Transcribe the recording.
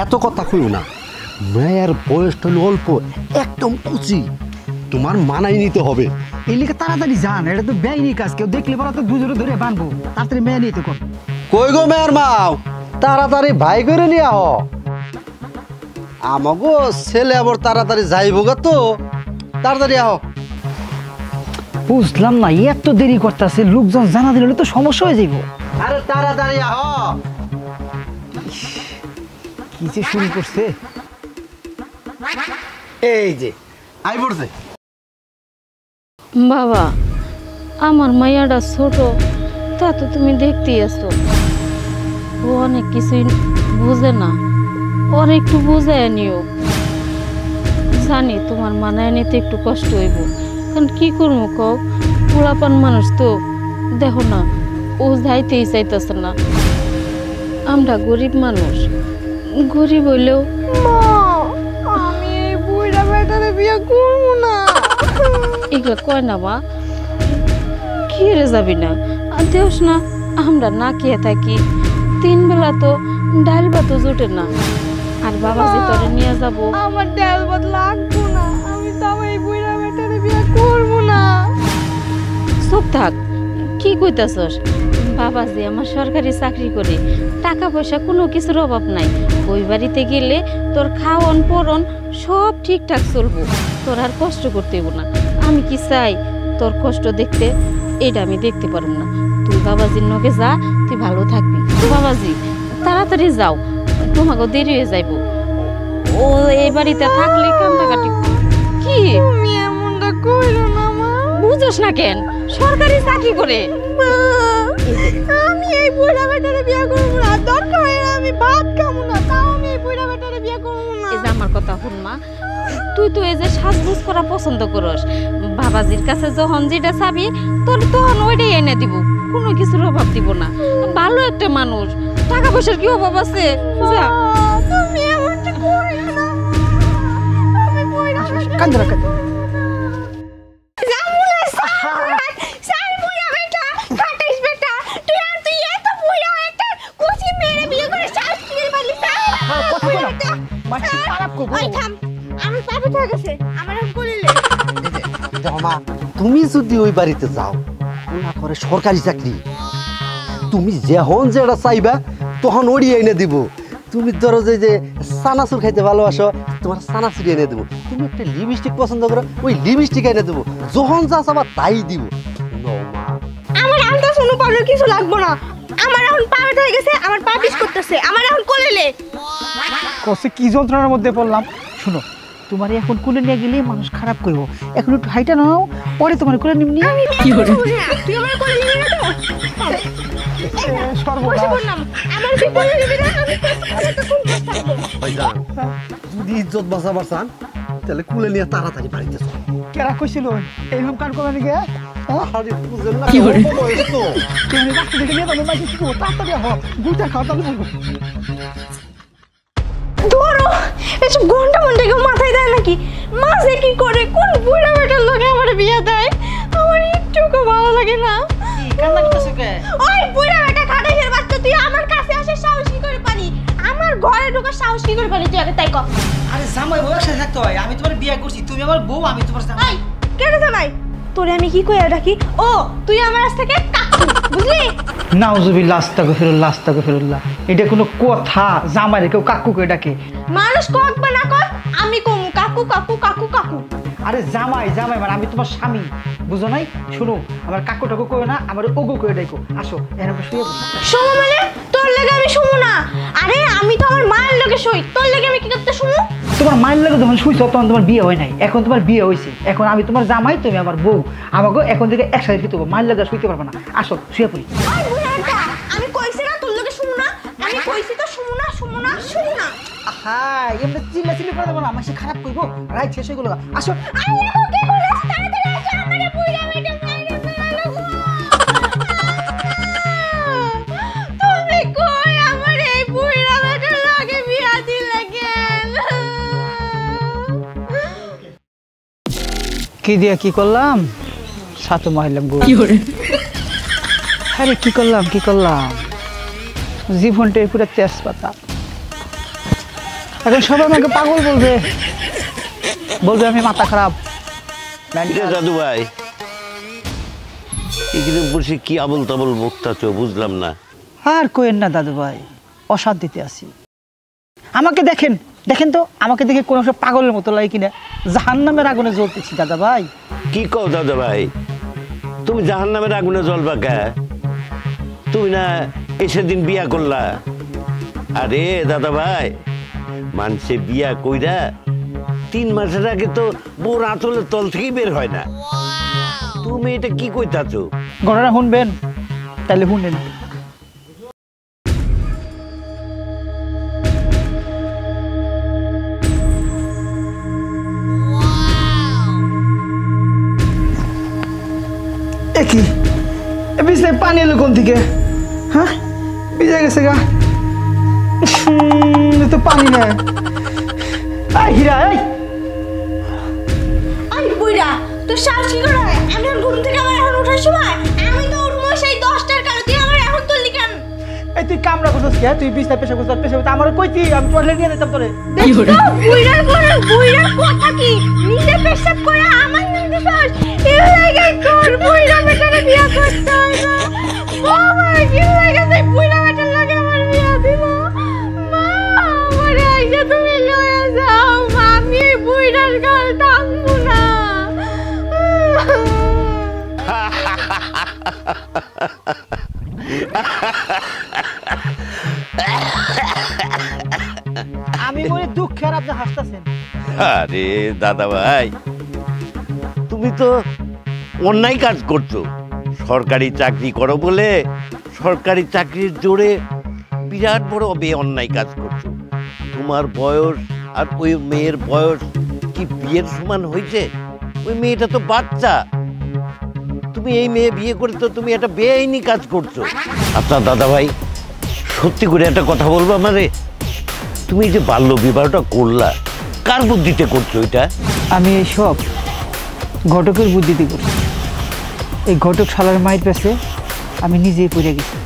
এত কথা কইও না, মেয়ের বয়সটা হলো অল্প, একদম কুচি, তোমার মানাই নিতে হবে। এই লিখে তাড়াতাড়ি যান, এটা তো বেআইনি কাজ, কেউ দেখলে পরে তো দুজনে ধরে বানবো, তাড়াতাড়ি মেয়ে নিতে কর। কই গো মেয়ের মাও, তাড়াতাড়ি ভাই করে নিয়ে আহ, আমাগো ছেলে আবার তাড়াতাড়ি যাইব গা, তো তাড়াতাড়ি আহ। বুঝলাম না, এত দেরি করতেছে, লোকজন জানা দিলে তো সমস্যা হয়ে যাইব। আরে তাড়াতাড়ি আহ। কি যে শুরু করছে, এই যে আই পড়ছে। বাবা, আমার মাইয়াটা ছোট, তা তো তুমি দেখতেই আছো, ও অনেক কিছুই বুঝে না, ওর একটু বুঝায় নিও। জানি তোমার মানায় নিতে একটু কষ্ট হইব, কারণ কি করবো কও, পোলাপান মানুষ তো, দেখো না ও যাইতেই চাইতেছে না। আমরা গরিব মানুষ, গরিব হইলেও আমি এই বুইড়া বেটারে বিয়ে করবো না। এগুলা কয় না মা, কি রে যাবি না, দেওস না, আমরা না খেয়ে থাকি, 3 বেলা তো ডাল ভাত জোটে না, আর বাবা যে তোরে নিয়ে যাবো। আমার ডাল ভাত লাগবো না, আমি তো এই বুইড়া বেটারে বিয়ে করবো না। চুপ থাক, কি কইতাছস? বাবা যে আমার সরকারি চাকরি করে, টাকা পয়সা কোনো কিছুর অভাব নাই, ওই বাড়িতে গেলে তোর খাওয়ন পরন সব ঠিকঠাক চলবো, তোর আর কষ্ট করতে হইব না। আমি কি চাই তোর কষ্ট দেখতে, এটা আমি দেখতে পারব না। তুই বাবাজির নকে যা, তুই ভালো থাকবি। বাবাজি তাড়াতাড়ি যাও, তোমাকে দেরি হয়ে যাইব, ও এই বাড়িতে থাকলে কান্দাকাটি। কি তুমি এমনটা কইরো না মা। বুঝোস না কেন, সরকারি চাকরি করে। আমি এই বুইড়া বেটারে বিয়ে করবো না, দরকার হয় আমি ভাত খাবো না, তাও আমি এই বুইড়া বেটারে বিয়ে করবো না। এই যে আমার কথা শুন মা, তুই তো এই যে সাজগুজ করা পছন্দ করস, বাবাজির কাছে যখন যেটা চাবি তোর তখন ওইটাই এনে দিব, কোনো কিছুর অভাব দিব না। ভালো একটা মানুষ, টাকা পয়সার কি অভাব আছে? যা। তুমি এমনটা কইরো না, আমি বুইড়া কান্দরা কান্দরা। তুমি যদি ওই বাড়িতে যাও, ওনা করে সরকারি চাকরি, তুমি যখন যেটা চাইবা তখন ওড়ি এনে দিব। তুমি ধরো যে সানাসুর খাইতে ভালোবাসো, তোমার সানাসুর এনে দেবো। তুমি একটা লিপস্টিক পছন্দ করো, ওই লিপস্টিক এনে দেবো। যখন যা চাবা তাই দিব। আমার আলটা শুনো পাউডার কিছু লাগবে না, আমার এখন পাউডার হয়ে গেছে, আমার পা পিস করতেছে, আমার এখন কোলেলে কসে কি যন্ত্রণার মধ্যে পড়লাম। শুনো, তোমার এখন কোলে নিয়ে গেলে মানুষ খারাপ করবো, এখন একটু হাইটা নাও, পরে তোমার কোলে নিমনি। কি করে তুই আমার কোলে নিবি না তো? সর্বনাশ, আমার কি কোলে নিবি না? আমি ভাইজান, যদি ইজ্জত বাঁচাবার চান তাহলে কুলে নিয়ে তাড়াতাড়ি বাড়িতে চল। কেরা কইছিল এইরকম কান করে নাকি? আরে বুঝেন না, কি করে? বয়স তো। তুমি রাস্তা থেকে নিয়ে যাবো, মাঝে কি করবো? তাড়াতাড়ি আহ, গুইটা খাও, তাহলে বলবো। ধরো, এসব ঘন্টা ঘন্টা কেউ মাথায় দেয় নাকি? মাঝে কি করে কোন বুড়া বেটার লোকে আমার বিয়ে দেয়? আমার একটুকু ভালো লাগে না। ওই বুড়া বেটা খাটাইছের বাচ্চা, তুই আমার কাছে আসে সাহস কি করে পারি? আমার ঘরে ঢোকার সাহস কি করে পারি তুই আগে তাই কর। আরে জামাই বউ একসাথে থাকতে হয়, আমি তোমার বিয়ে করছি, তুমি আমার বউ, আমি তোমার জামাই। এই কেন জামাই? তোরে আমি কি কইয়া ডাকি? ও তুই আমার কাছ থেকে কাকু, বুঝলি? নাউজুবিল্লাহ, আস্তাগফিরুল্লাহ, আস্তাগফিরুল্লাহ। এটা কোনো কথা? জামাইরে কেউ কাকু কই ডাকে? মানুষ কক বা না কক, আমি কমু কাকু কাকু কাকু কাকু। আরে জামাই জামাই মানে আমি তোমার স্বামী, বুঝো নাই? শুনো, আমার কাকু টাকু কই না, আমার ওগো কই ডাকো। আসো এর আমরা শুয়ে পড়ি। শুমু মানে তোর লাগে আমি শুমু না? আরে আমি তো আমার মায়ের লগে শুই, তোর লাগে আমি কি করতে শুমু? তোমার মায়ের লাগে যখন শুইছো তখন তোমার বিয়ে হয় নাই, এখন তোমার বিয়ে হয়েছে, এখন আমি তোমার জামাই, তুমি আমার বউ, আমাকে এখন থেকে একসাথে শুতে হবে, মায়ের লাগে শুইতে পারবে না। আসো শুয়ে পড়ি। আমি কইছি না তোর লগে শুমু না, আমি কইছি তো শুমু না শুমু না শুমু না। হ্যাঁ, এমনি চিল্লা চিল্লি করে দেবো না, আমার সে খারাপ করবো, রাইট শেষ হয়ে গেল। আসো। আল্লাহ কি করিস, তাড়াতাড়ি আসো, আমারে বুইড়া বেটা মাইরে ফেলালো গো। তুমি কই আমার এই বুইড়া বেটার লগে বিয়া দিলে কেন? কি দিয়া কি করলাম? সাথে মারলাম গো। আরে কি করলাম কি করলাম, জীবনটাই পুরো তেজপাতা। এখন সবাই আমাকে পাগল বলবে, বলবে আমি মাথা খারাপ। দাদু ভাই এখানে বসে কি আবল তাবল বকতাছ বুঝলাম না। আর কোয়েন না দাদু ভাই, অশান্তিতে আছি। আমাকে দেখেন দেখেন তো, আমাকে দেখে কোনো সব পাগলের মতো লাগে কিনা? জাহান্নামের আগুনে জ্বলতেছি দাদা ভাই। কি কও দাদা ভাই, তুমি জাহান্নামের আগুনে জ্বলবা কে? তুমি না সেদিন বিয়া করলা? আরে দাদা ভাই, মানুষে বিয়া কইরা 3 মাসের আগে তো বোর আঁচলের তল থেকেই বের হয় না। তুমি এটা কি কইতাছো? ঘটনা শুনবেন? তাহলে শুনেন। কি বিছনায় পানি এলো কোন থেকে? হ্যাঁ, ভিজে গেছে গা। তো পানি নেই। হীরা, আই বুইড়া, তোর সাহস কি করে? আমি ঘুম থেকে আবার এখন ওঠার সময় আমি তো উঠবো সেই 10টার কালো, তুই আমার এখন তুললি কেন? এই তুই কামড়া করছিস কে? তুই বিছনায় পেশা করছিস, পেশা করতে আমার কইতি, আমি টয়লেট নিয়ে যেতাম তোরে। বুইড়ার কথা কি? নিজে পেশাব করে আমার নিতে চাস? এই জায়গায় তোর বুইড়া বেটারে বিয়া করতে হয় না। বাবা কি লাগে সেই বুইড়া বেটার লাগে আমার বিয়া দিব? মা আমারে আইসা তুমি লয়ে যাও, আমি এই বুইড়ার গাল টানবো না। আমি মনে দুঃখে আর আপনি হাসতেছেন। আরে দাদা ভাই, তুমি তো অন্যায় কাজ করছো। সরকারি চাকরি করো বলে সরকারি চাকরির জোরে বিরাট বড় অন্যায় কাজ করছো। তোমার বয়স আর ওই মেয়ের বয়স কি বিয়ের সমান হয়েছে? ওই মেয়েটা তো বাচ্চা। তুমি এই মেয়ে বিয়ে করে তো তুমি একটা বেআইনি কাজ করছো। আচ্ছা দাদা ভাই, সত্যি করে একটা কথা বলবো আমারে, তুমি যে বাল্য বিবাহটা করলা কার বুদ্ধিতে করছো এটা? আমি এইসব ঘটকের বুদ্ধিতে করছি। এই ঘটক শালার মায়ের কাছে আমি নিজেই পড়ে গেছি।